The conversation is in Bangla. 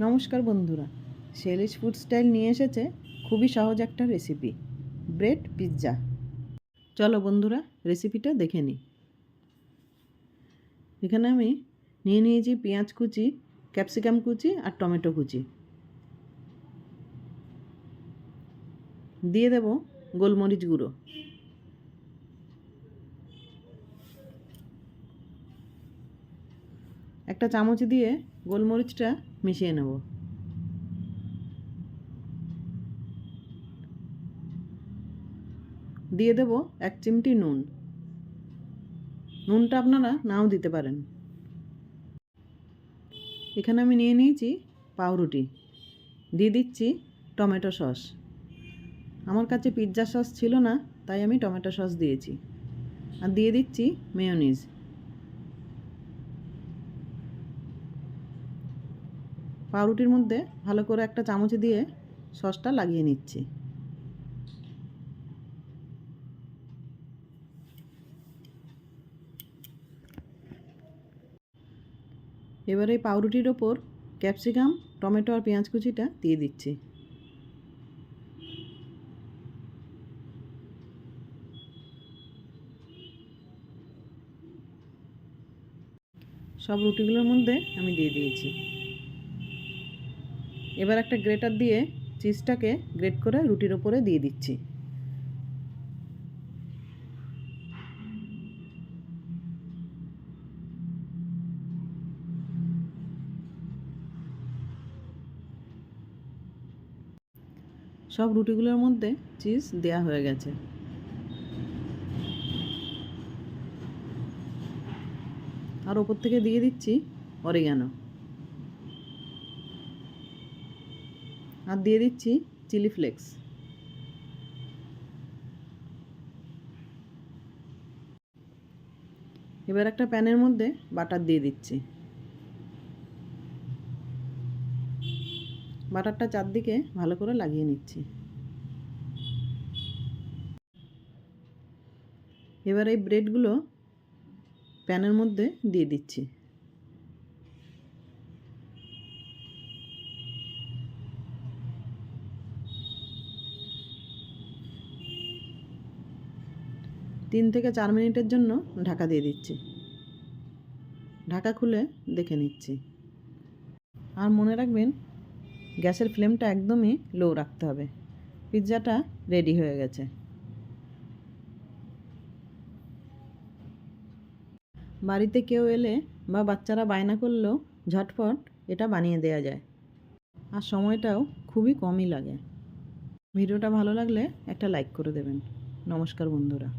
নমস্কার বন্ধুরা, শেলিশ ফুড স্টাইল নিয়ে এসেছে খুবই সহজ একটা রেসিপি, ব্রেড পিৎজা। চলো বন্ধুরা, রেসিপিটা দেখে নিই। এখানে আমি নিয়ে নিয়েছি পেঁয়াজ কুচি, ক্যাপসিকাম কুচি আর টমেটো কুচি। দিয়ে দেব গোলমরিচ গুঁড়ো, একটা চামচ দিয়ে গোলমরিচটা মিশিয়ে নেব। দিয়ে দেব 1 চিমটি নুন। নুনটা আপনারা নাও দিতে পারেন। এখানে আমি নিয়ে নিয়েছি পাউরুটি, দিয়ে দিচ্ছি টমেটো সস। আমার কাছে পিৎজা সস ছিল না, তাই আমি টমেটো সস দিয়েছি। আর দিয়ে দিচ্ছি মেয়োনিজ। পাউরুটির মধ্যে ভালো করে একটা চামচ দিয়ে সসটা লাগিয়ে নিচ্ছি। এবারে পাউরুটির ওপর ক্যাপসিকাম, টমেটো আর পেঁয়াজ কুচিটা দিয়ে দিচ্ছি। সব রুটিগুলোর মধ্যে আমি দিয়ে দিয়েছি। এবার একটা গ্রেটার দিয়ে চিজটাকে গ্রেট করে রুটির ওপরে দিয়ে দিচ্ছি। সব রুটিগুলোর মধ্যে চিজ দেয়া হয়ে গেছে। আর ওপর থেকে দিয়ে দিচ্ছি অরিগানো। আর দিয়ে দিচ্ছি চিলি ফ্লেক্স। এবার একটা প্যানের মধ্যে বাটার দিয়ে দিচ্ছি। বাটারটা চারদিকে ভালো করে লাগিয়ে নিচ্ছি। এবার এই ব্রেডগুলো প্যানের মধ্যে দিয়ে দিচ্ছি। তিন থেকে 4 মিনিটের জন্য ঢাকা দিয়ে দিচ্ছি। ঢাকা খুলে দেখে নিচ্ছি। আর মনে রাখবেন, গ্যাসের ফ্লেমটা একদমই লো রাখতে হবে। পিৎজাটা রেডি হয়ে গেছে। বাড়িতে কেউ এলে বা বাচ্চারা বায়না করলেও ঝটপট এটা বানিয়ে দেওয়া যায়। আর সময়টাও খুবই কমই লাগে। ভিডিওটা ভালো লাগলে একটা লাইক করে দেবেন। নমস্কার বন্ধুরা।